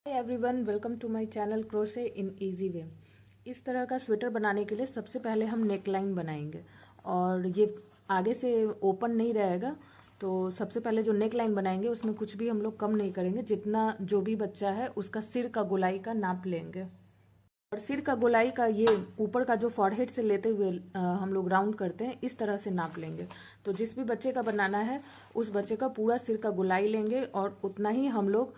Hi everyone, welcome to my channel crochet in easy way. इस तरह का sweater बनाने के लिए सबसे पहले हम नेक लाइन बनाएंगे और ये आगे से ओपन नहीं रहेगा। तो सबसे पहले जो नेक लाइन बनाएंगे उसमें कुछ भी हम लोग कम नहीं करेंगे, जितना जो भी बच्चा है उसका सिर का गोलाई का नाप लेंगे। और सिर का गोलाई का ये ऊपर का जो फॉरहेड से लेते हुए हम लोग राउंड करते हैं, इस तरह से नाप लेंगे। तो जिस भी बच्चे का बनाना है उस बच्चे का पूरा सिर का गोलाई लेंगे और उतना ही हम लोग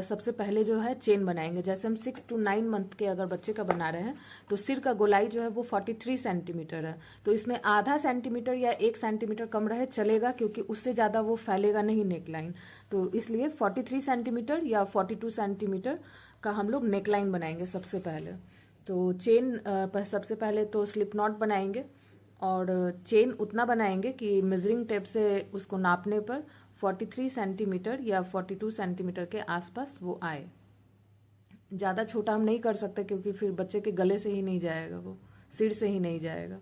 सबसे पहले जो है चेन बनाएंगे। जैसे हम 6 to 9 मंथ के अगर बच्चे का बना रहे हैं तो सिर का गोलाई जो है वो 43 सेंटीमीटर है। तो इसमें आधा सेंटीमीटर या 1 सेंटीमीटर कम रहे चलेगा, क्योंकि उससे ज़्यादा वो फैलेगा नहीं नेक लाइन। तो इसलिए 43 सेंटीमीटर या 42 सेंटीमीटर का हम लोग नेक लाइन बनाएंगे सबसे पहले। तो चेन सबसे पहले तो स्लिप नॉट बनाएंगे और चेन उतना बनाएंगे कि मेजरिंग टेप से उसको नापने पर 43 सेंटीमीटर या 42 सेंटीमीटर के आसपास वो आए। ज़्यादा छोटा हम नहीं कर सकते, क्योंकि फिर बच्चे के गले से ही नहीं जाएगा, वो सिर से ही नहीं जाएगा,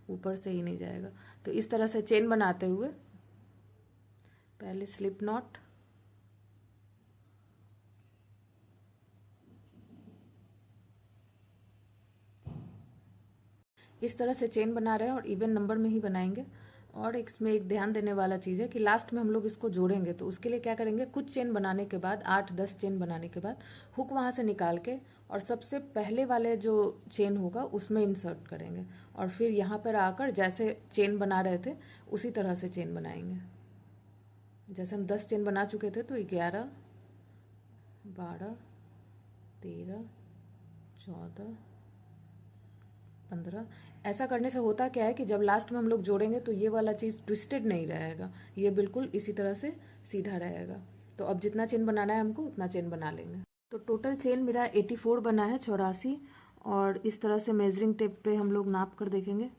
ऊपर से ही नहीं जाएगा। तो इस तरह से चेन बनाते हुए पहले स्लिप नॉट, इस तरह से चेन बना रहे हैं और इवन नंबर में ही बनाएंगे। और इसमें एक ध्यान देने वाला चीज़ है कि लास्ट में हम लोग इसको जोड़ेंगे, तो उसके लिए क्या करेंगे, कुछ चेन बनाने के बाद 8-10 चेन बनाने के बाद हुक वहाँ से निकाल के और सबसे पहले वाले जो चेन होगा उसमें इंसर्ट करेंगे और फिर यहाँ पर आकर जैसे चेन बना रहे थे उसी तरह से चेन बनाएंगे। जैसे हम 10 चेन बना चुके थे तो 11, 12, 13, 14, 15। ऐसा करने से होता क्या है कि जब लास्ट में हम लोग जोड़ेंगे तो ये वाला चीज़ ट्विस्टेड नहीं रहेगा, ये बिल्कुल इसी तरह से सीधा रहेगा। तो अब जितना चेन बनाना है हमको उतना चेन बना लेंगे। तो टोटल चेन मेरा 84 बना है, 84। और इस तरह से मेजरिंग टेप पे हम लोग नाप कर देखेंगे।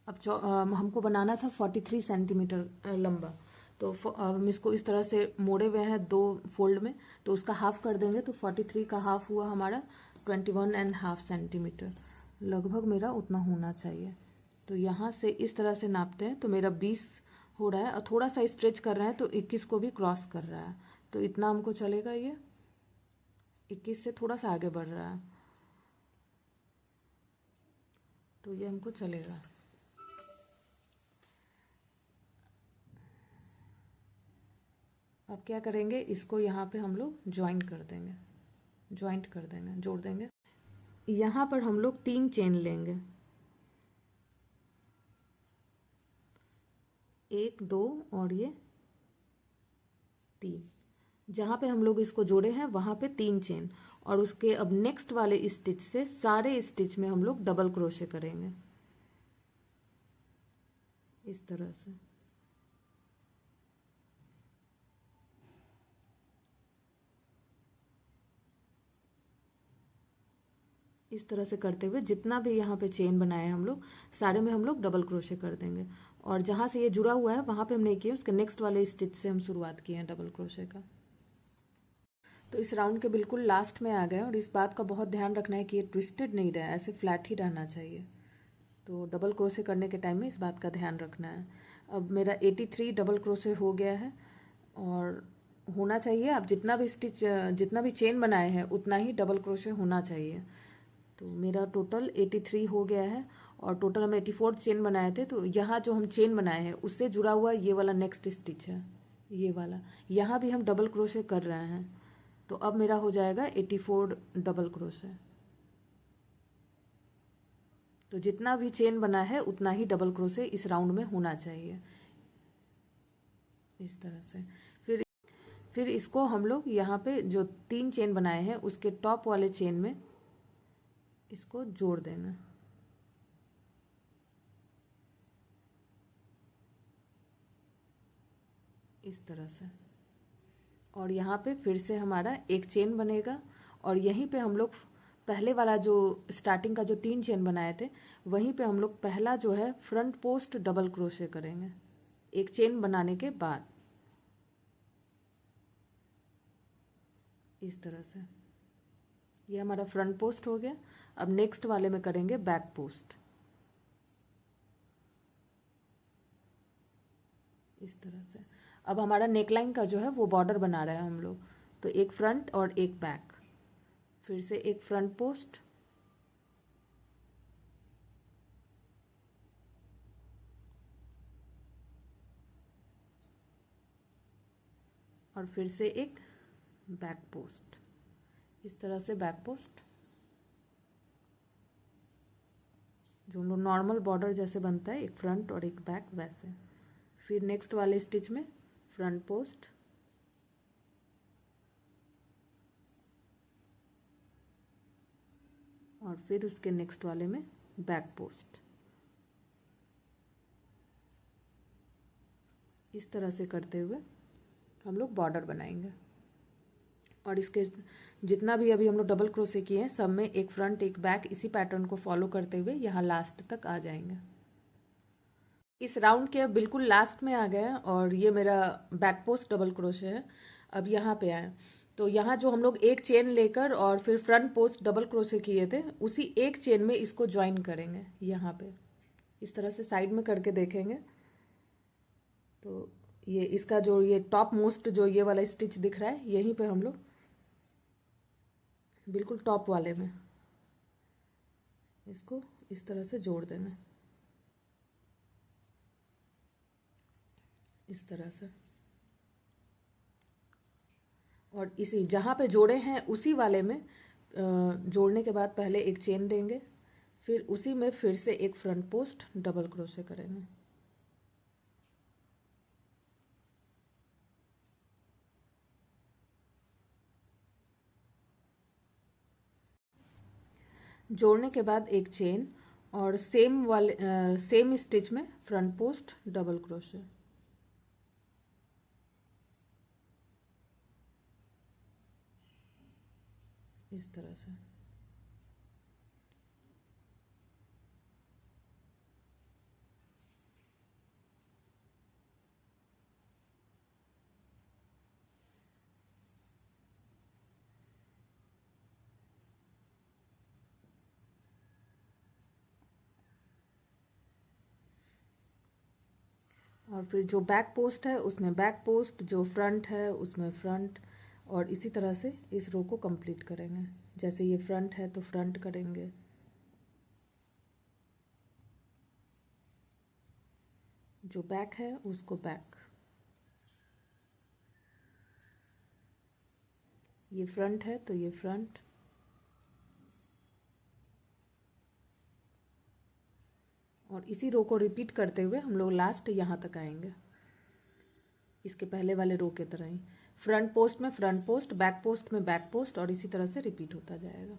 अब हमको बनाना था 43 सेंटीमीटर लंबा, तो हम इसको इस तरह से मोड़े हुए हैं 2 फोल्ड में, तो उसका हाफ कर देंगे। तो 43 का हाफ हुआ हमारा 21.5 सेंटीमीटर, लगभग मेरा उतना होना चाहिए। तो यहाँ से इस तरह से नापते हैं तो मेरा 20 हो रहा है और थोड़ा सा स्ट्रेच कर रहे हैं तो 21 को भी क्रॉस कर रहा है, तो इतना हमको चलेगा। ये 21 से थोड़ा सा आगे बढ़ रहा है तो ये हमको चलेगा। अब क्या करेंगे, इसको यहाँ पे हम लोग ज्वाइंट कर देंगे, जोड़ देंगे। यहाँ पर हम लोग 3 चेन लेंगे, 1, 2 और ये 3। जहाँ पे हम लोग इसको जोड़े हैं वहाँ पे 3 चेन, और उसके अब नेक्स्ट वाले स्टिच से सारे स्टिच में हम लोग डबल क्रोशे करेंगे इस तरह से। इस तरह से करते हुए जितना भी यहाँ पे चेन बनाए हैं हम लोग सारे में हम लोग डबल क्रोशे कर देंगे। और जहाँ से ये जुड़ा हुआ है वहाँ पे हम नहीं किए, उसके नेक्स्ट वाले स्टिच से हम शुरुआत किए हैं डबल क्रोशे का। तो इस राउंड के बिल्कुल लास्ट में आ गए और इस बात का बहुत ध्यान रखना है कि ये ट्विस्टेड नहीं रहे, ऐसे फ्लैट ही रहना चाहिए। तो डबल क्रोशे करने के टाइम में इस बात का ध्यान रखना है। अब मेरा 83 डबल क्रोशे हो गया है और होना चाहिए। आप जितना भी चेन बनाए हैं उतना ही डबल क्रोशे होना चाहिए। तो मेरा टोटल 83 हो गया है और टोटल हम 84 चेन बनाए थे। तो यहाँ जो हम चेन बनाए हैं उससे जुड़ा हुआ ये वाला नेक्स्ट स्टिच है, ये वाला, यहाँ भी हम डबल क्रोशे कर रहे हैं। तो अब मेरा हो जाएगा 84 डबल क्रोशे। तो जितना भी चेन बना है उतना ही डबल क्रोशे इस राउंड में होना चाहिए, इस तरह से। फिर इसको हम लोग यहाँ पे जो 3 चेन बनाए हैं उसके टॉप वाले चेन में इसको जोड़ देना इस तरह से। और यहाँ पे फिर से हमारा एक चेन बनेगा और यहीं पे हम लोग पहले वाला जो स्टार्टिंग का जो 3 चेन बनाए थे वहीं पे हम लोग पहला जो है फ्रंट पोस्ट डबल क्रोशे करेंगे एक चेन बनाने के बाद, इस तरह से। ये हमारा फ्रंट पोस्ट हो गया। अब नेक्स्ट वाले में करेंगे बैक पोस्ट, इस तरह से। अब हमारा नेकलाइन का जो है वो बॉर्डर बना रहे हैं हम लोग, तो एक फ्रंट और एक बैक, फिर से एक फ्रंट पोस्ट, और फिर से एक बैक पोस्ट। इस तरह से बैक पोस्ट, जो हम लोग नॉर्मल बॉर्डर जैसे बनता है, एक फ्रंट और एक बैक, वैसे। फिर नेक्स्ट वाले स्टिच में फ्रंट पोस्ट, और फिर उसके नेक्स्ट वाले में बैक पोस्ट। इस तरह से करते हुए हम लोग बॉर्डर बनाएंगे। और इसके जितना भी अभी हम लोग डबल क्रोशे किए हैं, सब में एक फ्रंट एक बैक, इसी पैटर्न को फॉलो करते हुए यहाँ लास्ट तक आ जाएंगे। इस राउंड के बिल्कुल लास्ट में आ गए हैं और ये मेरा बैक पोस्ट डबल क्रोशे है। अब यहाँ पे आए तो यहाँ जो हम लोग एक चेन लेकर और फिर फ्रंट पोस्ट डबल क्रोशे किए थे, उसी एक चेन में इसको ज्वाइन करेंगे। यहाँ पे इस तरह से साइड में करके देखेंगे तो ये इसका जो ये टॉप मोस्ट जो ये वाला स्टिच दिख रहा है, यहीं पे हम लोग बिल्कुल टॉप वाले में इसको इस तरह से जोड़ देना, इस तरह से। और इसी जहाँ पे जोड़े हैं उसी वाले में जोड़ने के बाद पहले एक चेन देंगे, फिर उसी में फिर से एक फ्रंट पोस्ट डबल क्रोशे करेंगे। जोड़ने के बाद एक चेन और सेम स्टिच में फ्रंट पोस्ट डबल क्रोशे। इस तरह से। और फिर जो बैक पोस्ट है उसमें बैक पोस्ट, जो फ्रंट है उसमें फ्रंट, और इसी तरह से इस रो को कंप्लीट करेंगे। जैसे ये फ्रंट है तो फ्रंट करेंगे, जो बैक है उसको बैक, ये फ्रंट है तो ये फ्रंट, और इसी रो को रिपीट करते हुए हम लोग लास्ट यहाँ तक आएंगे। इसके पहले वाले रो के तरह ही फ्रंट पोस्ट में फ्रंट पोस्ट, बैक पोस्ट में बैक पोस्ट, और इसी तरह से रिपीट होता जाएगा।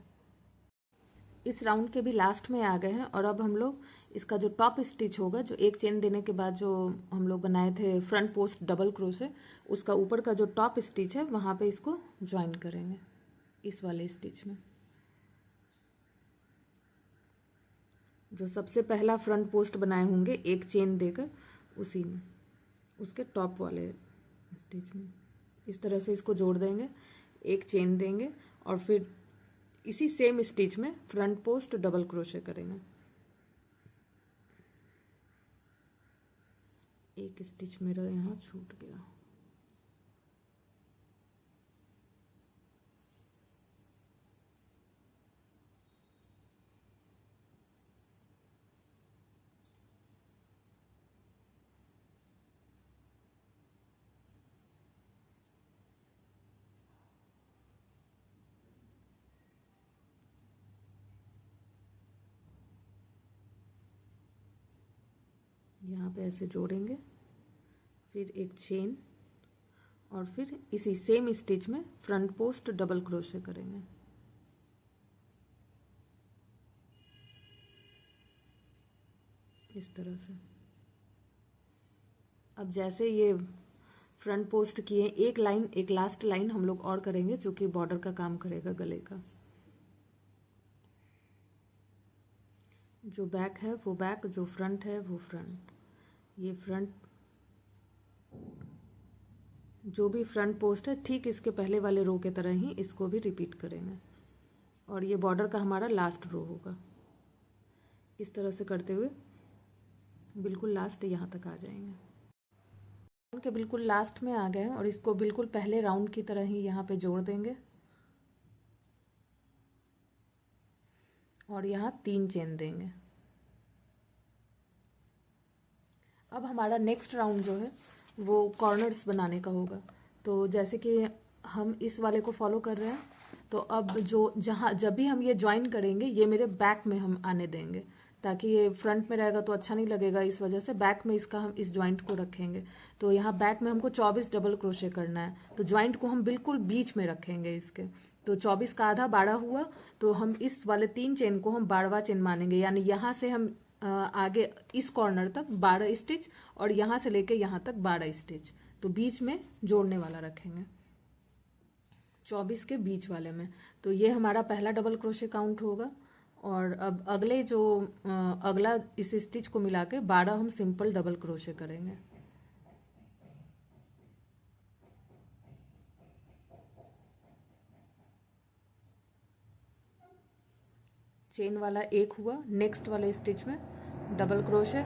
इस राउंड के भी लास्ट में आ गए हैं और अब हम लोग इसका जो टॉप स्टिच होगा, जो एक चेन देने के बाद जो हम लोग बनाए थे फ्रंट पोस्ट डबल क्रोशे, उसका ऊपर का जो टॉप स्टिच है वहाँ पे इसको ज्वाइन करेंगे इस वाले स्टिच में। जो सबसे पहला फ्रंट पोस्ट बनाए होंगे एक चेन देकर, उसी में उसके टॉप वाले स्टिच में इस तरह से इसको जोड़ देंगे, एक चेन देंगे और फिर इसी सेम स्टिच में फ्रंट पोस्ट डबल क्रोशे करेंगे। एक स्टिच मेरा यहाँ छूट गया। यहाँ पे ऐसे जोड़ेंगे, फिर एक चेन और फिर इसी सेम स्टिच में फ्रंट पोस्ट डबल क्रोशे करेंगे। इस तरह से। अब जैसे ये फ्रंट पोस्ट किए, एक लाइन, एक लास्ट लाइन हम लोग और करेंगे जो कि बॉर्डर का काम करेगा गले का। जो बैक है वो बैक, जो फ्रंट है वो फ्रंट। ये फ्रंट, जो भी फ्रंट पोस्ट है ठीक इसके पहले वाले रो के तरह ही इसको भी रिपीट करेंगे और ये बॉर्डर का हमारा लास्ट रो होगा। इस तरह से करते हुए बिल्कुल लास्ट यहाँ तक आ जाएंगे। के बिल्कुल लास्ट में आ गए हैं और इसको बिल्कुल पहले राउंड की तरह ही यहाँ पे जोड़ देंगे और यहाँ 3 चेन देंगे। अब हमारा नेक्स्ट राउंड जो है वो कॉर्नर्स बनाने का होगा। तो जैसे कि हम इस वाले को फॉलो कर रहे हैं, तो अब जो जहाँ जब भी हम ये ज्वाइन करेंगे ये मेरे बैक में हम आने देंगे, ताकि ये फ्रंट में रहेगा तो अच्छा नहीं लगेगा, इस वजह से बैक में इसका हम इस ज्वाइंट को रखेंगे। तो यहाँ बैक में हमको 24 डबल क्रोशे करना है, तो ज्वाइंट को हम बिल्कुल बीच में रखेंगे इसके। तो 24 का आधा 12 हुआ, तो हम इस वाले 3 चेन को हम 12वां चेन मानेंगे, यानी यहाँ से हम आगे इस कॉर्नर तक 12 स्टिच और यहाँ से लेके यहाँ तक 12 स्टिच, तो बीच में जोड़ने वाला रखेंगे 24 के बीच वाले में। तो ये हमारा पहला डबल क्रोशे काउंट होगा। और अब अगले जो अगला इस स्टिच को मिला के 12 हम सिंपल डबल क्रोशे करेंगे। चेन वाला एक हुआ, नेक्स्ट वाले स्टिच में डबल क्रोशे,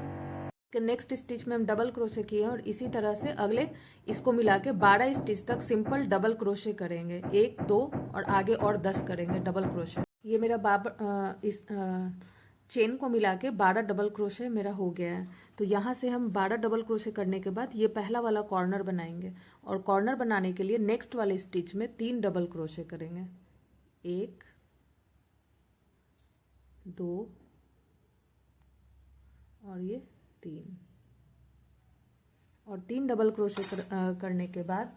नेक्स्ट स्टिच में हम डबल क्रोशे किए और इसी तरह से अगले इसको मिला के 12 स्टिच तक सिंपल डबल क्रोशे करेंगे, 1 2 और आगे और 10 करेंगे डबल क्रोशे। ये मेरा इस चेन को मिला के 12 डबल क्रोशे मेरा हो गया है। तो यहाँ से हम 12 डबल क्रोशे करने के बाद ये पहला वाला कॉर्नर बनाएंगे और कॉर्नर बनाने के लिए नेक्स्ट वाले स्टिच में 3 डबल क्रोशे करेंगे, 1 2 और ये 3, और 3 डबल क्रोशे करने के बाद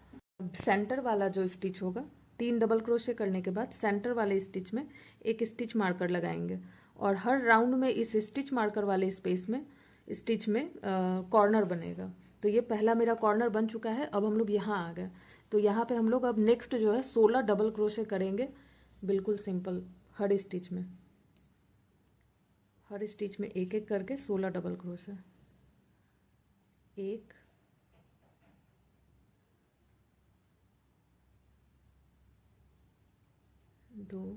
सेंटर वाला जो स्टिच होगा, 3 डबल क्रोशे करने के बाद सेंटर वाले स्टिच में एक स्टिच मार्कर लगाएंगे और हर राउंड में इस स्टिच मार्कर वाले स्टिच में कॉर्नर बनेगा। तो ये पहला मेरा कॉर्नर बन चुका है। अब हम लोग यहाँ आ गए, तो यहाँ पे हम लोग अब नेक्स्ट जो है 16 डबल क्रोशे करेंगे, बिल्कुल सिंपल हर स्टिच में एक एक करके 16 डबल क्रोशे, 1 2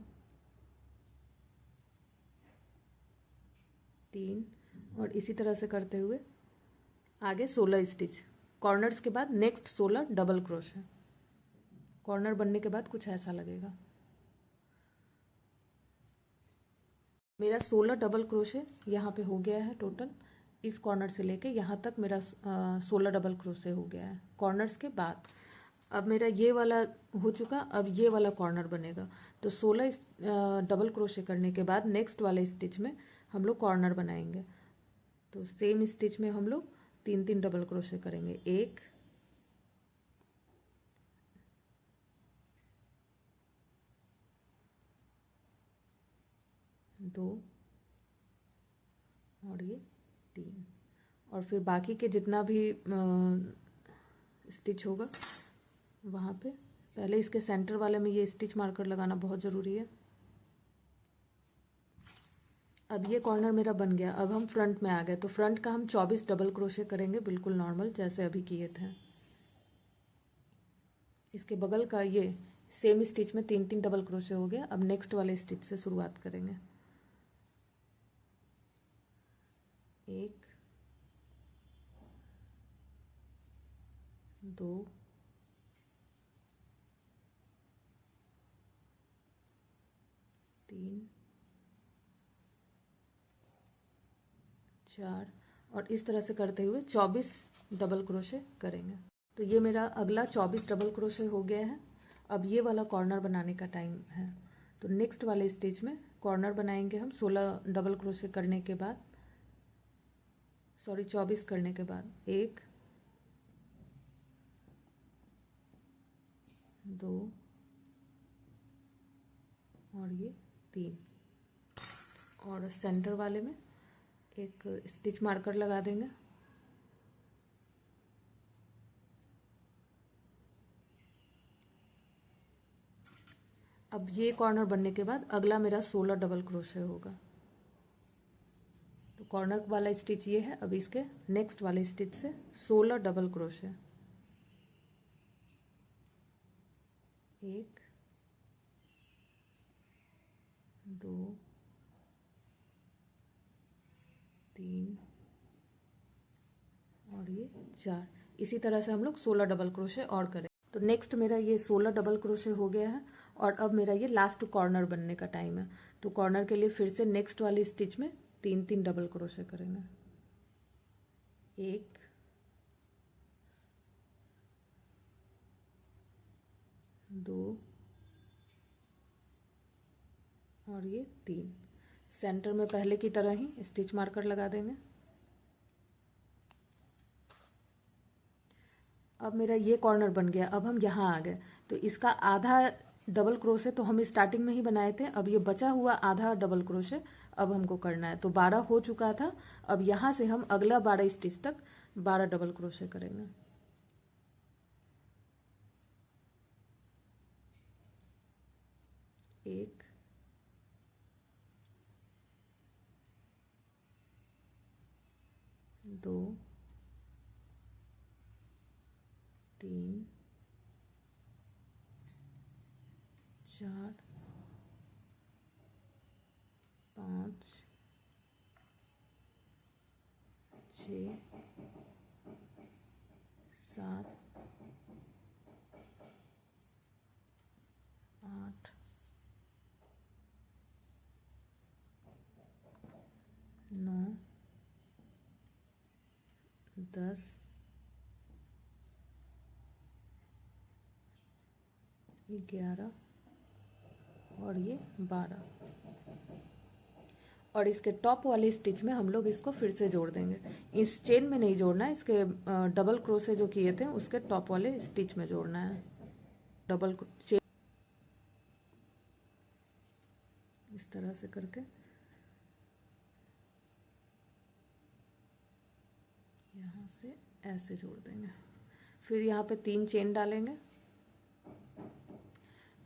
3 और इसी तरह से करते हुए आगे 16 स्टिच, कॉर्नर्स के बाद नेक्स्ट 16 डबल क्रोशे। कॉर्नर बनने के बाद कुछ ऐसा लगेगा। मेरा 16 डबल क्रोशे यहाँ पे हो गया है टोटल, इस कॉर्नर से लेके यहाँ तक मेरा 16 डबल क्रोशे हो गया है कॉर्नर्स के बाद। अब मेरा ये वाला हो चुका, अब ये वाला कॉर्नर बनेगा। तो 16 डबल क्रोशे करने के बाद नेक्स्ट वाले स्टिच में हम लोग कॉर्नर बनाएंगे। तो सेम स्टिच में हम लोग 3 डबल क्रोशे करेंगे, 1 2 और ये 3, और फिर बाकी के जितना भी स्टिच होगा वहाँ पे पहले इसके सेंटर वाले में ये स्टिच मार्कर लगाना बहुत ज़रूरी है। अब ये कॉर्नर मेरा बन गया। अब हम फ्रंट में आ गए, तो फ्रंट का हम 24 डबल क्रोशे करेंगे, बिल्कुल नॉर्मल जैसे अभी किए थे। इसके बगल का ये सेम स्टिच में 3 डबल क्रोशे हो गया। अब नेक्स्ट वाले स्टिच से शुरुआत करेंगे, 1 2 3 4 और इस तरह से करते हुए 24 डबल क्रोशे करेंगे। तो ये मेरा अगला 24 डबल क्रोशे हो गया है। अब ये वाला कॉर्नर बनाने का टाइम है। तो नेक्स्ट वाले स्टिच में कॉर्नर बनाएंगे हम 16 डबल क्रोशे करने के बाद, 24 करने के बाद, 1 2 और ये 3, और सेंटर वाले में एक स्टिच मार्कर लगा देंगे। अब ये कॉर्नर बनने के बाद अगला मेरा 16 डबल क्रोशे होगा। तो कॉर्नर वाला स्टिच ये है। अब इसके नेक्स्ट वाले स्टिच से 16 डबल क्रोशे, 1 2 3 और ये 4, इसी तरह से हम लोग 16 डबल क्रोशे और करें। तो नेक्स्ट मेरा ये 16 डबल क्रोशे हो गया है और अब मेरा ये लास्ट कॉर्नर बनने का टाइम है। तो कॉर्नर के लिए फिर से नेक्स्ट वाली स्टिच में 3 डबल क्रोशे करेंगे। 1 2 और ये 3। सेंटर में पहले की तरह ही स्टिच मार्कर लगा देंगे। अब मेरा ये कॉर्नर बन गया। अब हम यहाँ आ गए तो इसका आधा डबल क्रोशे तो हम स्टार्टिंग में ही बनाए थे। अब ये बचा हुआ आधा डबल क्रोशे अब हमको करना है। तो 12 हो चुका था। अब यहाँ से हम अगला 12 स्टिच तक 12 डबल क्रोशे करेंगे। 1 2 3 4 5 6 7 8 9 10 11 और ये 12 और इसके टॉप वाले स्टिच में हम लोग इसको फिर से जोड़ देंगे। इस चेन में नहीं जोड़ना है, इसके डबल क्रोशे जो किए थे उसके टॉप वाले स्टिच में जोड़ना है। डबल चेन इस तरह से करके यहाँ से ऐसे जोड़ देंगे। फिर यहाँ पे 3 चेन डालेंगे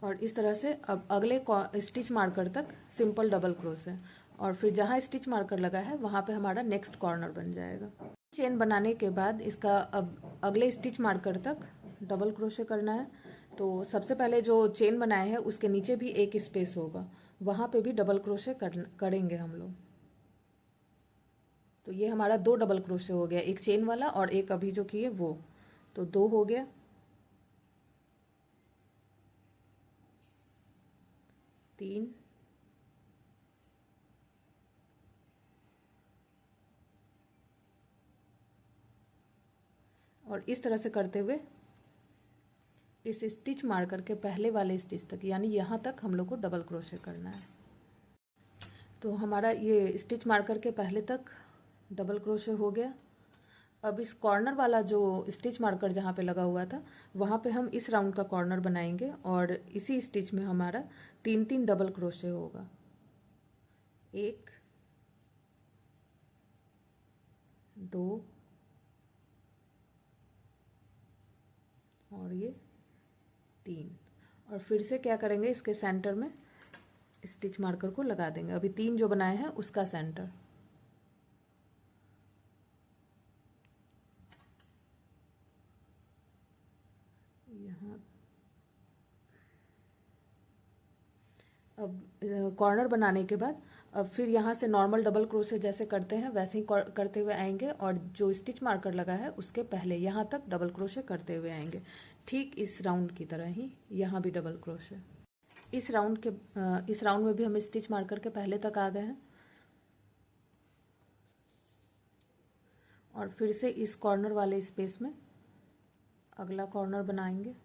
और इस तरह से अब अगले स्टिच मार्कर तक सिंपल डबल क्रोशे और फिर जहाँ स्टिच मार्कर लगा है वहाँ पे हमारा नेक्स्ट कॉर्नर बन जाएगा। चेन बनाने के बाद इसका अब अगले स्टिच मार्कर तक डबल क्रोशे करना है। तो सबसे पहले जो चेन बनाए हैं उसके नीचे भी एक स्पेस होगा, वहाँ पे भी डबल क्रोशे करेंगे हम लोग। तो ये हमारा 2 डबल क्रोशे हो गया, एक चेन वाला और एक अभी जो किए वो, तो 2 हो गया। 3 और इस तरह से करते हुए इस स्टिच मार्कर के पहले वाले स्टिच तक यानी यहाँ तक हम लोग को डबल क्रोशे करना है। तो हमारा ये स्टिच मार्कर के पहले तक डबल क्रोशे हो गया। अब इस कॉर्नर वाला जो स्टिच मार्कर जहाँ पे लगा हुआ था वहाँ पे हम इस राउंड का कॉर्नर बनाएंगे और इसी स्टिच में हमारा 3 डबल क्रोशे होगा। 1 2 और ये 3 और फिर से क्या करेंगे, इसके सेंटर में स्टिच मार्कर को लगा देंगे। अभी 3 जो बनाए हैं उसका सेंटर। यहाँ अब कॉर्नर बनाने के बाद अब फिर यहाँ से नॉर्मल डबल क्रोशे जैसे करते हैं वैसे ही करते हुए आएंगे और जो स्टिच मार्कर लगा है उसके पहले यहाँ तक डबल क्रोशे करते हुए आएंगे। ठीक इस राउंड की तरह ही यहाँ भी डबल क्रोशे। इस राउंड में भी हम स्टिच मार्कर के पहले तक आ गए हैं और फिर से इस कॉर्नर वाले स्पेस में अगला कॉर्नर बनाएंगे।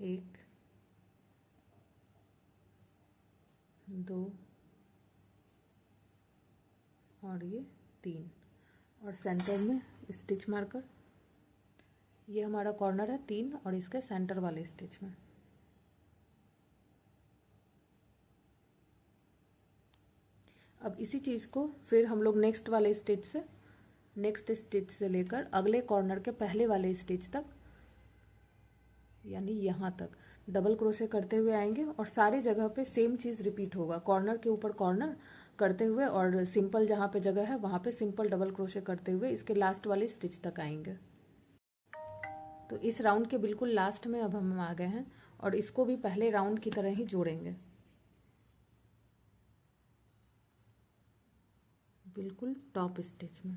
1 2 और ये 3 और सेंटर में स्टिच मार्कर। ये हमारा कॉर्नर है 3 और इसके सेंटर वाले स्टिच में। अब इसी चीज़ को फिर हम लोग नेक्स्ट स्टिच से लेकर अगले कॉर्नर के पहले वाले स्टिच तक यानी यहाँ तक डबल क्रोशे करते हुए आएंगे और सारी जगह पे सेम चीज़ रिपीट होगा। कॉर्नर के ऊपर कॉर्नर करते हुए और सिंपल जहाँ पे जगह है वहाँ पे सिंपल डबल क्रोशे करते हुए इसके लास्ट वाले स्टिच तक आएंगे। तो इस राउंड के बिल्कुल लास्ट में अब हम आ गए हैं और इसको भी पहले राउंड की तरह ही जोड़ेंगे। बिल्कुल टॉप स्टिच में।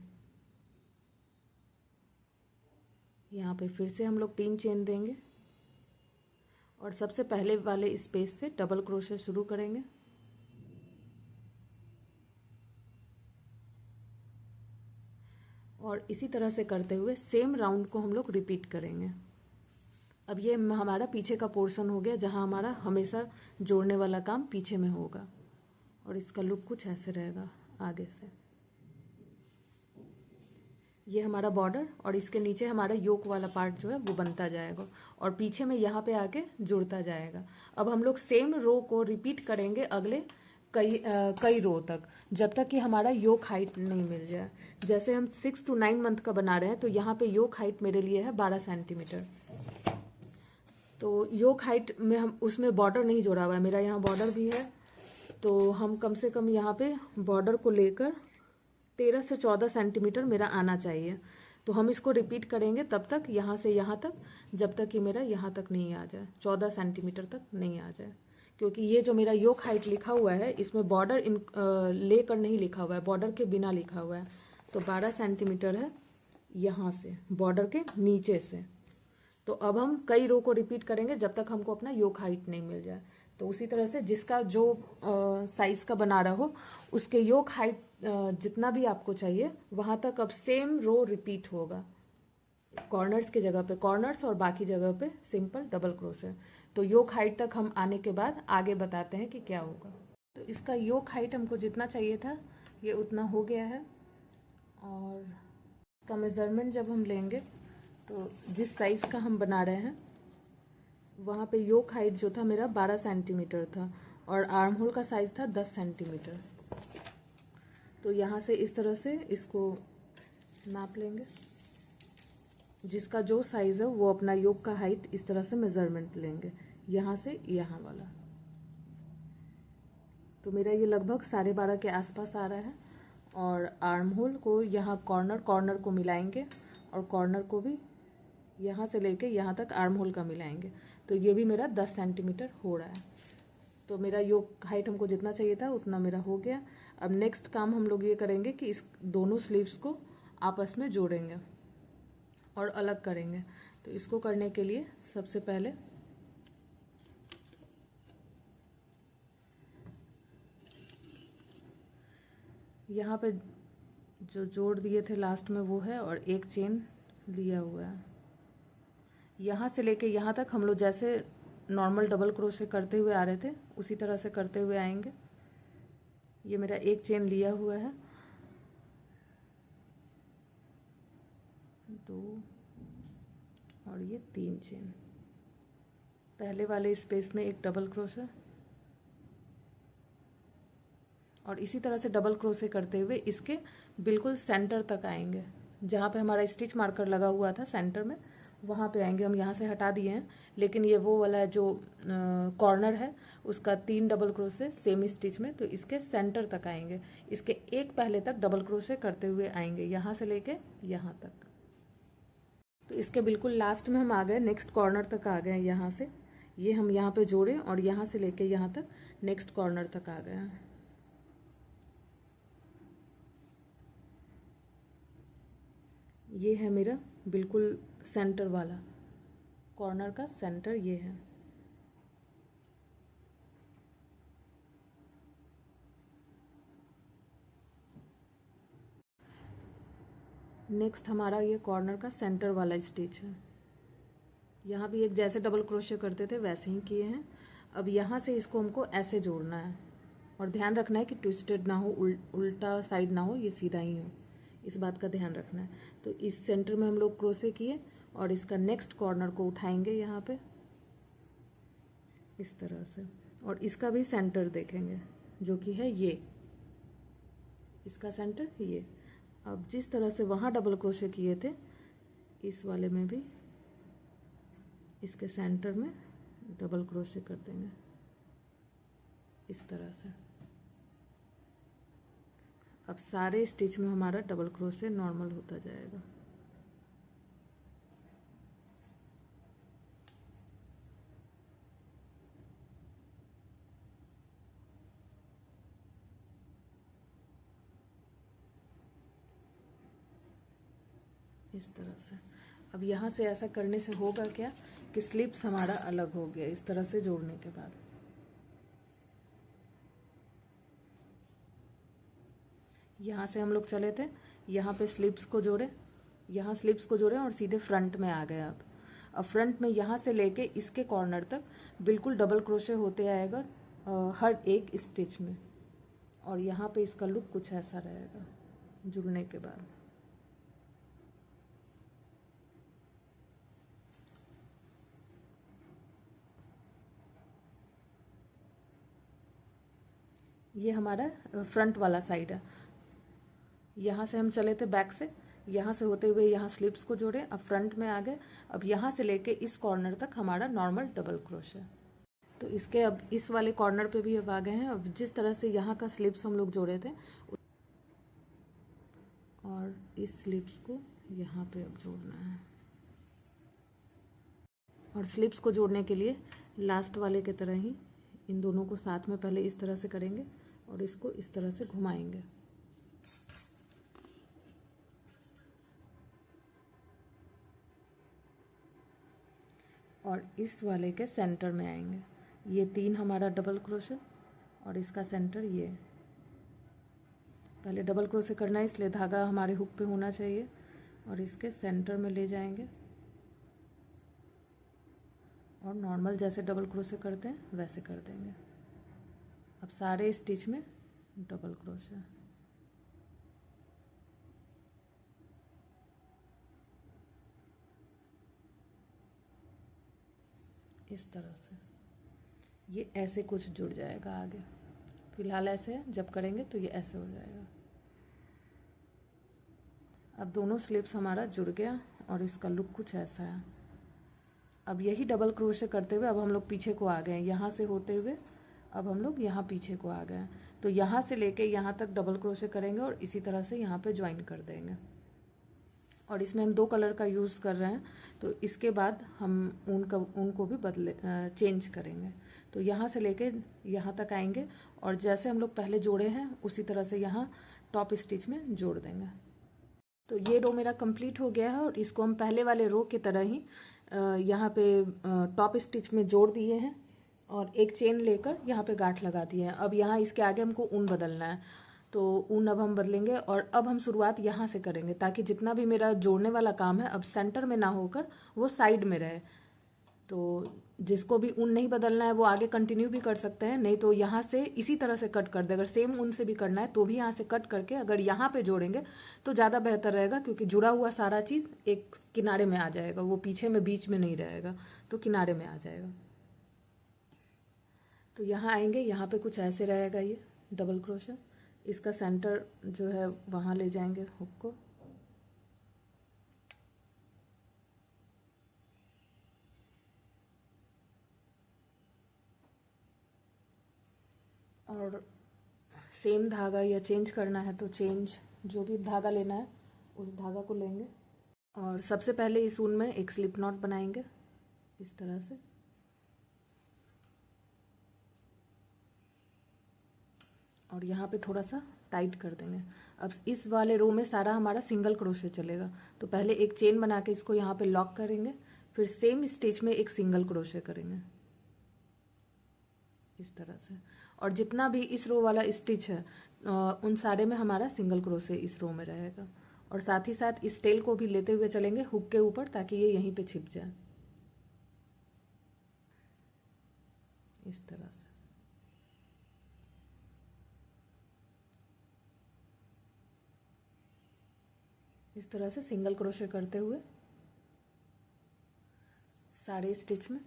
यहाँ पे फिर से हम लोग 3 चेन देंगे और सबसे पहले वाले स्पेस से डबल क्रोशे शुरू करेंगे। और इसी तरह से करते हुए सेम राउंड को हम लोग रिपीट करेंगे। अब ये हमारा पीछे का पोर्शन हो गया, जहाँ हमारा हमेशा जोड़ने वाला काम पीछे में होगा। और इसका लुक कुछ ऐसे रहेगा आगे से। ये हमारा बॉर्डर और इसके नीचे हमारा योक वाला पार्ट जो है वो बनता जाएगा और पीछे में यहाँ पे आके जुड़ता जाएगा। अब हम लोग सेम रो को रिपीट करेंगे अगले कई रो तक, जब तक कि हमारा योक हाइट नहीं मिल जाए। जैसे हम 6 to 9 मंथ का बना रहे हैं तो यहाँ पे योक हाइट मेरे लिए है 12 सेंटीमीटर। तो योक हाइट में हम उसमें बॉर्डर नहीं जोड़ा हुआ है, मेरा यहाँ बॉर्डर भी है। तो हम कम से कम यहाँ पे बॉर्डर को लेकर 13 से 14 सेंटीमीटर मेरा आना चाहिए। तो हम इसको रिपीट करेंगे तब तक, यहाँ से यहाँ तक, जब तक कि मेरा यहाँ तक नहीं आ जाए, 14 सेंटीमीटर तक नहीं आ जाए। क्योंकि ये जो मेरा योक हाइट लिखा हुआ है इसमें बॉर्डर लेकर नहीं लिखा हुआ है, बॉर्डर के बिना लिखा हुआ है। तो 12 सेंटीमीटर है यहाँ से बॉर्डर के नीचे से। तो अब हम कई रो को रिपीट करेंगे जब तक हमको अपना योक हाइट नहीं मिल जाए। तो उसी तरह से जिसका जो साइज का बना रहा हो उसके योक हाइट जितना भी आपको चाहिए वहां तक अब सेम रो रिपीट होगा। कॉर्नर्स की जगह पे कॉर्नर्स और बाकी जगह पे सिंपल डबल क्रोशे। तो योक हाइट तक हम आने के बाद आगे बताते हैं कि क्या होगा। तो इसका योक हाइट हमको जितना चाहिए था ये उतना हो गया है। और इसका मेजरमेंट जब हम लेंगे तो जिस साइज का हम बना रहे हैं वहाँ पे योक हाइट जो था मेरा 12 सेंटीमीटर था और आर्म होल का साइज था 10 सेंटीमीटर। तो यहाँ से इस तरह से इसको नाप लेंगे, जिसका जो साइज है वो अपना योक का हाइट इस तरह से मेजरमेंट लेंगे, यहाँ से यहाँ वाला। तो मेरा ये लगभग 12.5 के आसपास आ रहा है। और आर्म होल को यहाँ कॉर्नर को मिलाएंगे और कॉर्नर को भी यहाँ से लेके यहाँ तक आर्म होल का मिलाएंगे। तो ये भी मेरा 10 सेंटीमीटर हो रहा है। तो मेरा योक हाइट हमको जितना चाहिए था उतना मेरा हो गया। अब नेक्स्ट काम हम लोग ये करेंगे कि इस दोनों स्लीव्स को आपस में जोड़ेंगे और अलग करेंगे। तो इसको करने के लिए सबसे पहले यहाँ पे जो जोड़ दिए थे लास्ट में वो है और एक चेन लिया हुआ है। यहाँ से लेके यहाँ तक हम लोग जैसे नॉर्मल डबल क्रोशे करते हुए आ रहे थे उसी तरह से करते हुए आएंगे। ये मेरा एक चेन लिया हुआ है, 2 और ये 3 चेन। पहले वाले स्पेस में एक डबल क्रोशे और इसी तरह से डबल क्रोशे करते हुए इसके बिल्कुल सेंटर तक आएंगे। जहाँ पे हमारा स्टिच मार्कर लगा हुआ था सेंटर में वहाँ पे आएंगे। हम यहाँ से हटा दिए हैं, लेकिन ये वो वाला जो कॉर्नर है उसका 3 डबल क्रोशे सेम स्टिच में, तो इसके सेंटर तक आएंगे। इसके एक पहले तक डबल क्रोशे करते हुए आएंगे यहाँ से लेके यहाँ तक। तो इसके बिल्कुल लास्ट में हम आ गए, नेक्स्ट कॉर्नर तक आ गए। यहाँ से ये हम यहाँ पे जोड़े और यहाँ से लेके यहाँ तक नेक्स्ट कॉर्नर तक आ गए। ये है मेरा बिल्कुल सेंटर वाला, कॉर्नर का सेंटर ये है। नेक्स्ट हमारा ये कॉर्नर का सेंटर वाला स्टिच है। यहाँ भी एक जैसे डबल क्रोशे करते थे वैसे ही किए हैं। अब यहाँ से इसको हमको ऐसे जोड़ना है और ध्यान रखना है कि ट्विस्टेड ना हो, उल्टा साइड ना हो, ये सीधा ही हो, इस बात का ध्यान रखना है। तो इस सेंटर में हम लोग क्रोशे किए और इसका नेक्स्ट कॉर्नर को उठाएंगे यहाँ पे इस तरह से, और इसका भी सेंटर देखेंगे जो कि है ये, इसका सेंटर ये। अब जिस तरह से वहाँ डबल क्रोशे किए थे इस वाले में भी इसके सेंटर में डबल क्रोशे कर देंगे इस तरह से। अब सारे स्टिच में हमारा डबल क्रोशे नॉर्मल होता जाएगा। इस तरह से। अब यहाँ से ऐसा करने से होगा क्या कि स्लिप्स हमारा अलग हो गया इस तरह से जोड़ने के बाद। यहाँ से हम लोग चले थे, यहाँ पे स्लिप्स को जोड़े, यहाँ स्लिप्स को जोड़े और सीधे फ्रंट में आ गए। अब फ्रंट में यहाँ से लेके इसके कॉर्नर तक बिल्कुल डबल क्रोशे होते आएगा हर एक स्टिच में। और यहाँ पे इसका लुक कुछ ऐसा रहेगा जुड़ने के बाद। ये हमारा फ्रंट वाला साइड है। यहाँ से हम चले थे बैक से, यहाँ से होते हुए यहाँ स्लिप्स को जोड़े, अब फ्रंट में आ गए। अब यहाँ से लेके इस कॉर्नर तक हमारा नॉर्मल डबल क्रोशे। तो इसके अब इस वाले कॉर्नर पे भी अब आ गए हैं। अब जिस तरह से यहाँ का स्लिप्स हम लोग जोड़े थे और इस स्लिप्स को यहाँ पे अब जोड़ना है। और स्लिप्स को जोड़ने के लिए लास्ट वाले के तरह ही इन दोनों को साथ में पहले इस तरह से करेंगे और इसको इस तरह से घुमाएंगे। और इस वाले के सेंटर में आएंगे। ये 3 हमारा डबल क्रोशे और इसका सेंटर ये। पहले डबल क्रोशे करना है इसलिए धागा हमारे हुक पे होना चाहिए और इसके सेंटर में ले जाएंगे और नॉर्मल जैसे डबल क्रोशे करते हैं वैसे कर देंगे। अब सारे स्टिच में डबल क्रोशे। इस तरह से ये ऐसे कुछ जुड़ जाएगा आगे। फिलहाल ऐसे है, जब करेंगे तो ये ऐसे हो जाएगा। अब दोनों स्लिप्स हमारा जुड़ गया और इसका लुक कुछ ऐसा है। अब यही डबल क्रोशे करते हुए अब हम लोग पीछे को आ गए हैं। यहाँ से होते हुए अब हम लोग यहाँ पीछे को आ गए हैं। तो यहाँ से लेके यहाँ तक डबल क्रोशे करेंगे और इसी तरह से यहाँ पे ज्वाइन कर देंगे। और इसमें हम 2 कलर का यूज़ कर रहे हैं, तो इसके बाद हम ऊन को भी चेंज करेंगे। तो यहाँ से लेके यहाँ तक आएंगे और जैसे हम लोग पहले जोड़े हैं उसी तरह से यहाँ टॉप स्टिच में जोड़ देंगे। तो ये रो मेरा कंप्लीट हो गया है और इसको हम पहले वाले रो की तरह ही यहाँ पे टॉप स्टिच में जोड़ दिए हैं और एक चेन लेकर यहाँ पे गांठ लगा दिए हैं। अब यहाँ इसके आगे हमको ऊन बदलना है, तो ऊन अब हम बदलेंगे और अब हम शुरुआत यहाँ से करेंगे ताकि जितना भी मेरा जोड़ने वाला काम है अब सेंटर में ना होकर वो साइड में रहे। तो जिसको भी ऊन नहीं बदलना है वो आगे कंटिन्यू भी कर सकते हैं, नहीं तो यहाँ से इसी तरह से कट कर दे। अगर सेम ऊन से भी करना है तो भी यहाँ से कट करके अगर यहाँ पे जोड़ेंगे तो ज़्यादा बेहतर रहेगा, क्योंकि जुड़ा हुआ सारा चीज़ एक किनारे में आ जाएगा, वो पीछे में बीच में नहीं रहेगा, तो किनारे में आ जाएगा। तो यहाँ आएंगे, यहाँ पे कुछ ऐसे रहेगा ये डबल क्रोशे। इसका सेंटर जो है वहाँ ले जाएंगे हुक को और सेम धागा या चेंज करना है तो चेंज जो भी धागा लेना है उस धागा को लेंगे और सबसे पहले इस ऊन में एक स्लिप नॉट बनाएंगे इस तरह से। और यहाँ पे थोड़ा सा टाइट कर देंगे। अब इस वाले रो में सारा हमारा सिंगल क्रोशे चलेगा, तो पहले एक चेन बना के इसको यहाँ पे लॉक करेंगे, फिर सेम स्टिच में एक सिंगल क्रोशे करेंगे इस तरह से। और जितना भी इस रो वाला स्टिच है उन सारे में हमारा सिंगल क्रोशे इस रो में रहेगा। और साथ ही साथ इस टेल को भी लेते हुए चलेंगे हुक के ऊपर ताकि ये यहीं पे छिप जाए इस तरह से। इस तरह से सिंगल क्रोशे करते हुए सारे स्टिच में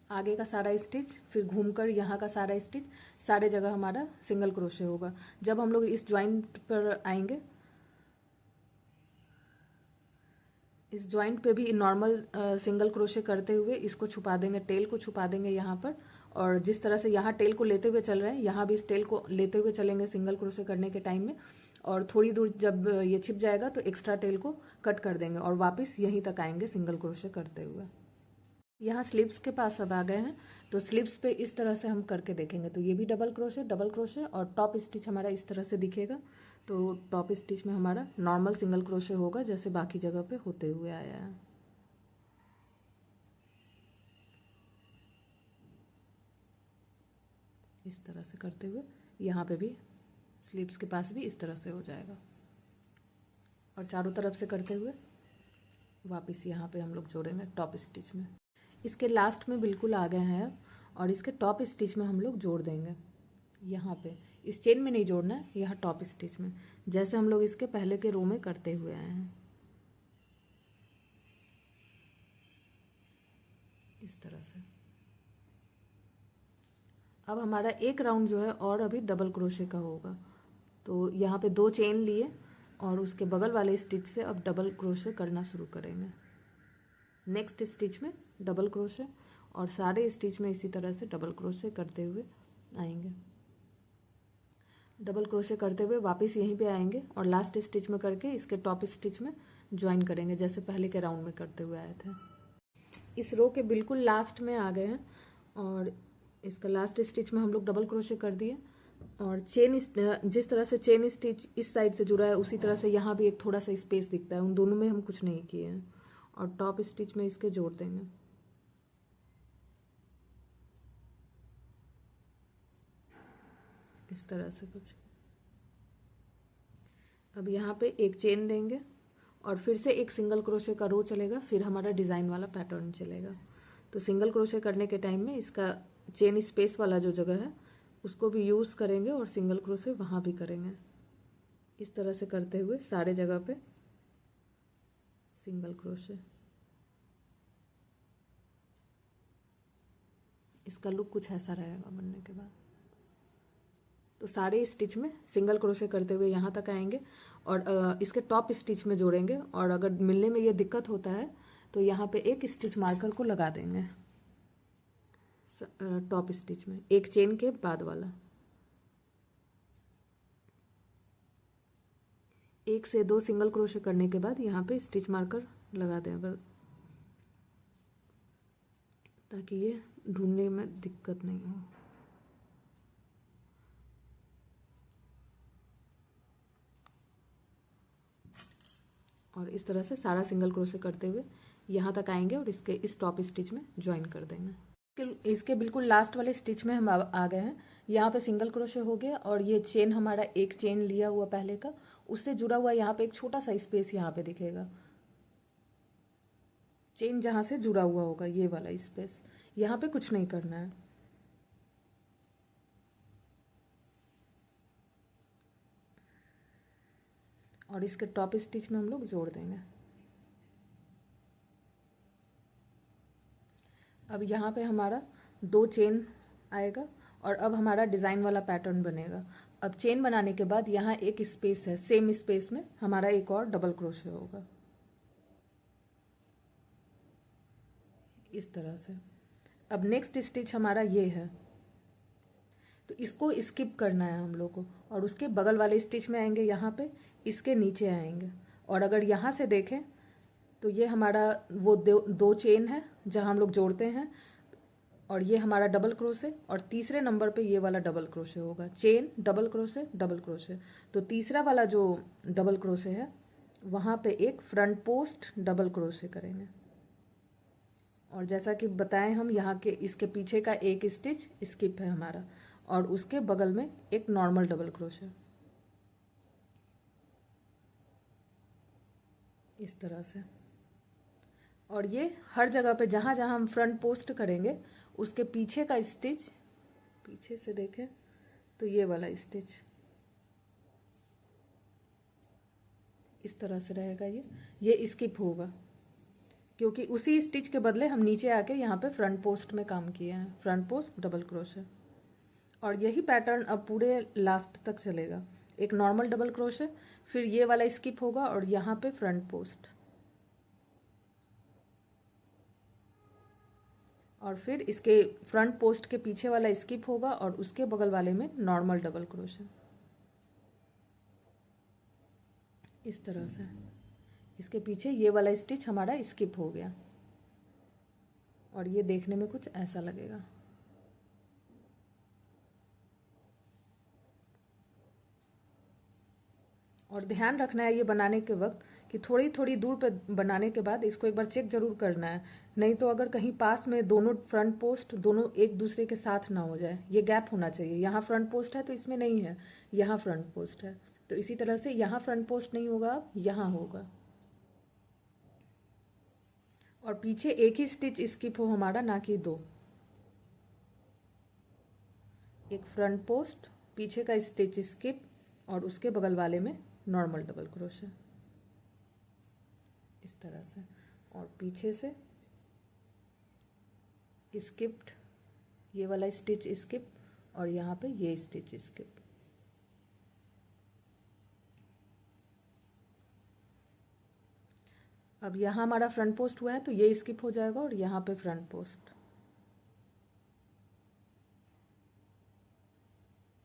आगे का सारा स्टिच, फिर घूमकर यहाँ का सारा स्टिच, सारे जगह हमारा सिंगल क्रोशे होगा। जब हम लोग इस ज्वाइंट पर आएंगे, इस ज्वाइंट पे भी नॉर्मल सिंगल क्रोशे करते हुए इसको छुपा देंगे, टेल को छुपा देंगे यहाँ पर। और जिस तरह से यहाँ टेल को लेते हुए चल रहे हैं यहाँ भी इस टेल को लेते हुए चलेंगे सिंगल क्रोशे करने के टाइम में। और थोड़ी दूर जब ये छिप जाएगा तो एक्स्ट्रा टेल को कट कर देंगे और वापस यहीं तक आएंगे सिंगल क्रोशे करते हुए। यहाँ स्लिप्स के पास अब आ गए हैं, तो स्लिप्स पे इस तरह से हम करके देखेंगे। तो ये भी डबल क्रोशे और टॉप स्टिच हमारा इस तरह से दिखेगा। तो टॉप स्टिच में हमारा नॉर्मल सिंगल क्रोशे होगा जैसे बाकी जगह पे होते हुए आया है। इस तरह से करते हुए यहाँ पे भी स्लीव्स के पास भी इस तरह से हो जाएगा, और चारों तरफ से करते हुए वापस यहाँ पे हम लोग जोड़ेंगे टॉप स्टिच में। इसके लास्ट में बिल्कुल आ गए हैं, और इसके टॉप स्टिच में हम लोग जोड़ देंगे। यहाँ पे इस चेन में नहीं जोड़ना है, यहाँ टॉप स्टिच में, जैसे हम लोग इसके पहले के रो में करते हुए आए हैं, इस तरह से। अब हमारा एक राउंड जो है और अभी डबल क्रोशे का होगा, तो यहाँ पे 2 चेन लिए और उसके बगल वाले स्टिच से अब डबल क्रोशे करना शुरू करेंगे। नेक्स्ट स्टिच में डबल क्रोशे, और सारे स्टिच में इसी तरह से डबल क्रोशे करते हुए आएंगे। डबल क्रोशे करते हुए वापस यहीं पे आएंगे और लास्ट स्टिच में करके इसके टॉप स्टिच में ज्वाइन करेंगे जैसे पहले के राउंड में करते हुए आए थे। इस रो के बिल्कुल लास्ट में आ गए हैं, और इसका लास्ट स्टिच में हम लोग डबल क्रोशे कर दिए, और चेन जिस तरह से चेन स्टिच इस साइड से जुड़ा है उसी तरह से यहाँ भी एक थोड़ा सा स्पेस दिखता है, उन दोनों में हम कुछ नहीं किए हैं, और टॉप स्टिच में इसके जोड़ देंगे। इस तरह से कुछ। अब यहाँ पे एक चेन देंगे और फिर से एक सिंगल क्रोशे का रो चलेगा, फिर हमारा डिज़ाइन वाला पैटर्न चलेगा। तो सिंगल क्रोशे करने के टाइम में इसका चेन स्पेस वाला जो जगह है उसको भी यूज़ करेंगे और सिंगल क्रोशे वहाँ भी करेंगे। इस तरह से करते हुए सारे जगह पे सिंगल क्रोशे। इसका लुक कुछ ऐसा रहेगा बनने के बाद। तो सारे स्टिच में सिंगल क्रोशे करते हुए यहाँ तक आएंगे और इसके टॉप स्टिच में जोड़ेंगे, और अगर मिलने में ये दिक्कत होता है तो यहाँ पे एक स्टिच मार्कर को लगा देंगे टॉप स्टिच में, एक चेन के बाद वाला। 1 से 2 सिंगल क्रोशे करने के बाद यहाँ पे स्टिच मार्कर लगा दें अगर, ताकि ये ढूंढने में दिक्कत नहीं हो। और इस तरह से सारा सिंगल क्रोशे करते हुए यहाँ तक आएंगे और इसके इस टॉप स्टिच में ज्वाइन कर देंगे। इसके बिल्कुल लास्ट वाले स्टिच में हम आ गए हैं। यहाँ पे सिंगल क्रोशे हो गया, और ये चेन हमारा एक चेन लिया हुआ पहले का, उससे जुड़ा हुआ यहाँ पे एक छोटा सा स्पेस यहाँ पे दिखेगा, चेन जहाँ से जुड़ा हुआ होगा ये वाला स्पेस, यहाँ पे कुछ नहीं करना है। और इसके टॉप स्टिच में हम लोग जोड़ देंगे। अब यहाँ पे हमारा 2 चेन आएगा, और अब हमारा डिज़ाइन वाला पैटर्न बनेगा। अब चेन बनाने के बाद यहाँ एक स्पेस है, सेम स्पेस में हमारा एक और डबल क्रोशे होगा, इस तरह से। अब नेक्स्ट स्टिच हमारा ये है, तो इसको स्किप करना है हम लोग को, और उसके बगल वाले स्टिच में आएंगे, यहाँ पे इसके नीचे आएंगे, और अगर यहाँ से देखें तो ये हमारा वो 2 चेन है जहाँ हम लोग जोड़ते हैं, और ये हमारा डबल क्रोशे, और तीसरे नंबर पे ये वाला डबल क्रोशे होगा, chain double crochet double crochet. तो तीसरा वाला जो डबल क्रोशे है वहाँ पे एक फ्रंट पोस्ट डबल क्रोशे करेंगे, और जैसा कि बताएं हम यहाँ के इसके पीछे का एक स्टिच स्किप है हमारा, और उसके बगल में एक नॉर्मल डबल क्रोशे, इस तरह से। और ये हर जगह पे जहाँ जहाँ हम फ्रंट पोस्ट करेंगे उसके पीछे का स्टिच, पीछे से देखें तो ये वाला स्टिच इस तरह से रहेगा, ये स्किप होगा, क्योंकि उसी स्टिच के बदले हम नीचे आके यहाँ पे फ्रंट पोस्ट में काम किए हैं, फ्रंट पोस्ट डबल क्रोशे। और यही पैटर्न अब पूरे लास्ट तक चलेगा, एक नॉर्मल डबल क्रोशे, फिर ये वाला स्किप होगा, और यहाँ पे फ्रंट पोस्ट, और फिर इसके फ्रंट पोस्ट के पीछे वाला स्किप होगा, और उसके बगल वाले में नॉर्मल डबल क्रोशे, इस तरह से। इसके पीछे ये वाला स्टिच हमारा स्किप हो गया, और ये देखने में कुछ ऐसा लगेगा। और ध्यान रखना है ये बनाने के वक्त कि थोड़ी थोड़ी दूर पे बनाने के बाद इसको एक बार चेक जरूर करना है, नहीं तो अगर कहीं पास में दोनों फ्रंट पोस्ट दोनों एक दूसरे के साथ ना हो जाए, ये गैप होना चाहिए। यहाँ फ्रंट पोस्ट है तो इसमें नहीं है, यहाँ फ्रंट पोस्ट है, तो इसी तरह से यहाँ फ्रंट पोस्ट नहीं होगा, यहाँ होगा। और पीछे एक ही स्टिच स्किप हो हमारा, ना कि दो। एक फ्रंट पोस्ट, पीछे का स्टिच स्किप और उसके बगल वाले में नॉर्मल डबल क्रोशे, इस तरह से। और पीछे से स्किप्ड, ये वाला स्टिच स्किप और यहाँ पे ये स्टिच स्किप। अब यहाँ हमारा फ्रंट पोस्ट हुआ है तो ये स्किप हो जाएगा और यहाँ पे फ्रंट पोस्ट।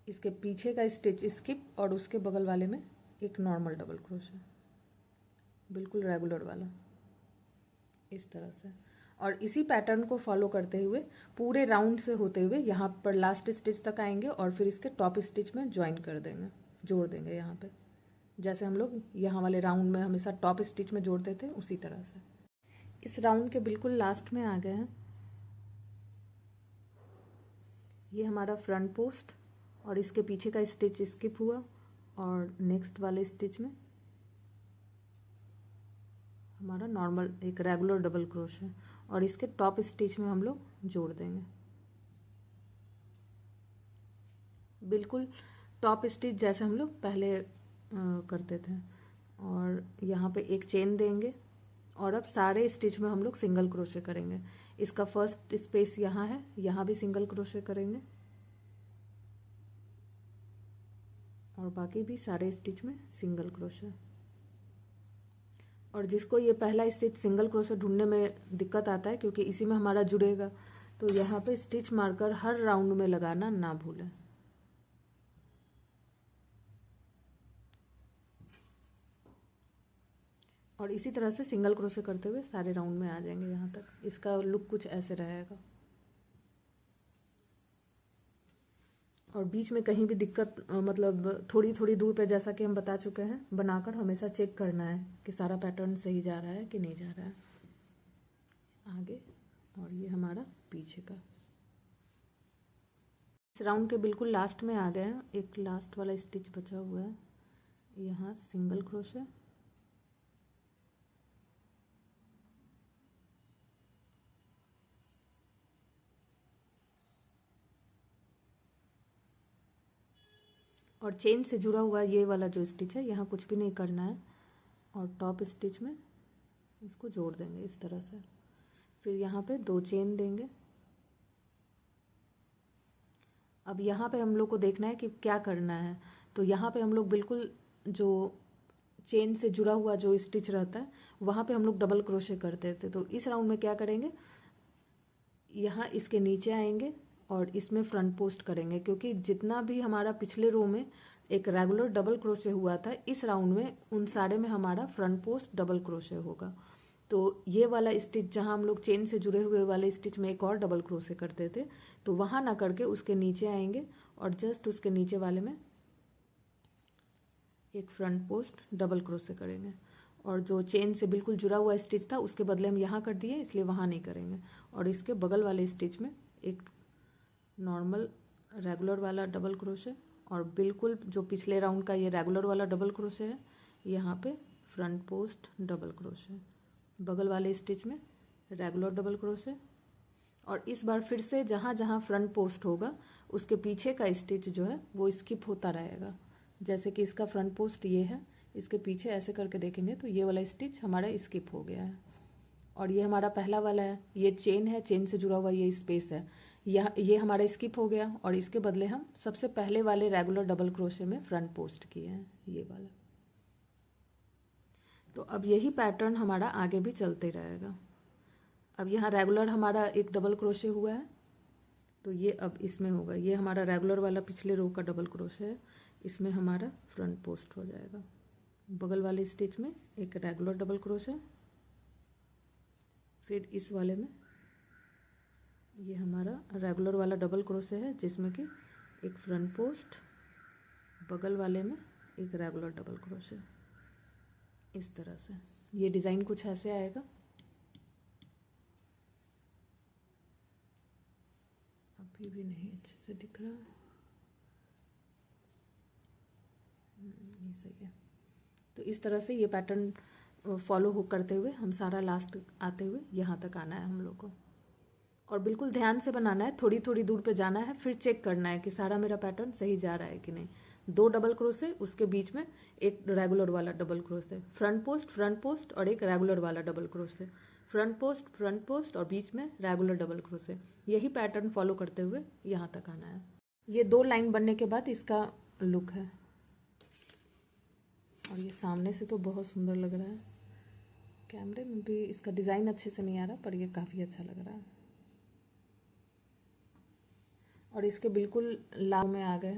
इसके पीछे का स्टिच स्किप और उसके बगल वाले में एक नॉर्मल डबल क्रोशे, बिल्कुल रेगुलर वाला, इस तरह से। और इसी पैटर्न को फॉलो करते हुए पूरे राउंड से होते हुए यहाँ पर लास्ट स्टिच तक आएंगे और फिर इसके टॉप स्टिच में ज्वाइन कर देंगे, जोड़ देंगे यहाँ पे, जैसे हम लोग यहाँ वाले राउंड में हमेशा टॉप स्टिच में जोड़ते थे उसी तरह से। इस राउंड के बिल्कुल लास्ट में आ गए हैं। ये हमारा फ्रंट पोस्ट और इसके पीछे का स्टिच स्किप हुआ और नेक्स्ट वाले स्टिच में हमारा नॉर्मल एक रेगुलर डबल क्रोशे और इसके टॉप स्टिच में हम लोग जोड़ देंगे, बिल्कुल टॉप स्टिच जैसे हम लोग पहले करते थे। और यहाँ पे एक चेन देंगे और अब सारे स्टिच में हम लोग सिंगल क्रोशे करेंगे। इसका फर्स्ट स्पेस यहाँ है, यहाँ भी सिंगल क्रोशे करेंगे और बाकी भी सारे स्टिच में सिंगल क्रोशे। और जिसको ये पहला स्टिच सिंगल क्रोशे ढूंढने में दिक्कत आता है क्योंकि इसी में हमारा जुड़ेगा, तो यहाँ पे स्टिच मार्कर हर राउंड में लगाना ना भूलें। और इसी तरह से सिंगल क्रोशे करते हुए सारे राउंड में आ जाएंगे यहाँ तक। इसका लुक कुछ ऐसे रहेगा। और बीच में कहीं भी दिक्कत मतलब थोड़ी थोड़ी दूर पे, जैसा कि हम बता चुके हैं, बनाकर हमेशा चेक करना है कि सारा पैटर्न सही जा रहा है कि नहीं जा रहा है आगे। और ये हमारा पीछे का। इस राउंड के बिल्कुल लास्ट में आ गए हैं। एक लास्ट वाला स्टिच बचा हुआ है, यहाँ सिंगल क्रोशे और चेन से जुड़ा हुआ ये वाला जो स्टिच है, यहाँ कुछ भी नहीं करना है और टॉप स्टिच में इसको जोड़ देंगे इस तरह से। फिर यहाँ पे 2 चेन देंगे। अब यहाँ पे हम लोग को देखना है कि क्या करना है, तो यहाँ पे हम लोग बिल्कुल जो चेन से जुड़ा हुआ जो स्टिच रहता है वहाँ पे हम लोग डबल क्रोशे करते थे। तो इस राउंड में क्या करेंगे, यहाँ इसके नीचे आएंगे और इसमें फ्रंट पोस्ट करेंगे, क्योंकि जितना भी हमारा पिछले रो में एक रेगुलर डबल क्रोशे हुआ था, इस राउंड में उन सारे में हमारा फ्रंट पोस्ट डबल क्रोशे होगा। तो ये वाला स्टिच जहाँ हम लोग चेन से जुड़े हुए वाले स्टिच में एक और डबल क्रोशे करते थे, तो वहाँ ना करके उसके नीचे आएंगे और जस्ट उसके नीचे वाले में एक फ्रंट पोस्ट डबल क्रोशे करेंगे। और जो चेन से बिल्कुल जुड़ा हुआ स्टिच था उसके बदले हम यहाँ कर दिए, इसलिए वहाँ नहीं करेंगे। और इसके बगल वाले स्टिच में एक नॉर्मल रेगुलर वाला डबल क्रोशे और बिल्कुल जो पिछले राउंड का ये रेगुलर वाला डबल क्रोशे है, यहाँ पे फ्रंट पोस्ट डबल क्रोशे, बगल वाले स्टिच में रेगुलर डबल क्रोशे। और इस बार फिर से जहाँ जहाँ फ्रंट पोस्ट होगा उसके पीछे का स्टिच जो है वो स्किप होता रहेगा। जैसे कि इसका फ्रंट पोस्ट ये है, इसके पीछे ऐसे करके देखेंगे तो ये वाला स्टिच हमारा स्किप हो गया है। और ये हमारा पहला वाला है, ये चेन है, चेन से जुड़ा हुआ ये स्पेस है, ये हमारा स्किप हो गया और इसके बदले हम सबसे पहले वाले रेगुलर डबल क्रोशे में फ्रंट पोस्ट किए हैं, ये वाला। तो अब यही पैटर्न हमारा आगे भी चलते रहेगा। अब यहाँ रेगुलर हमारा एक डबल क्रोशे हुआ है, तो ये अब इसमें होगा, ये हमारा रेगुलर वाला पिछले रो का डबल क्रोशे है, इसमें हमारा फ्रंट पोस्ट हो जाएगा। बगल वाले स्टिच में एक रेगुलर डबल क्रोशे, फिर इस वाले में ये हमारा रेगुलर वाला डबल क्रोशे है जिसमें कि एक फ्रंट पोस्ट, बगल वाले में एक रेगुलर डबल क्रोशे, इस तरह से। ये डिज़ाइन कुछ ऐसे आएगा। अभी भी नहीं अच्छे से दिख रहा, ये सही है। तो इस तरह से ये पैटर्न फॉलो हो करते हुए हम सारा लास्ट आते हुए यहाँ तक आना है हम लोग को। और बिल्कुल ध्यान से बनाना है, थोड़ी थोड़ी दूर पे जाना है, फिर चेक करना है कि सारा मेरा पैटर्न सही जा रहा है कि नहीं। 2 डबल क्रोशे, उसके बीच में एक रेगुलर वाला डबल क्रोशे, फ्रंट पोस्ट और एक रेगुलर वाला डबल क्रोशे, फ्रंट पोस्ट और बीच में रेगुलर डबल क्रोशे। यही पैटर्न फॉलो करते हुए यहाँ तक आना है। ये 2 लाइन बनने के बाद इसका लुक है, और ये सामने से तो बहुत सुंदर लग रहा है। कैमरे में भी इसका डिज़ाइन अच्छे से नहीं आ रहा, पर ये काफ़ी अच्छा लग रहा है। और इसके बिल्कुल लाव में आ गए हैं।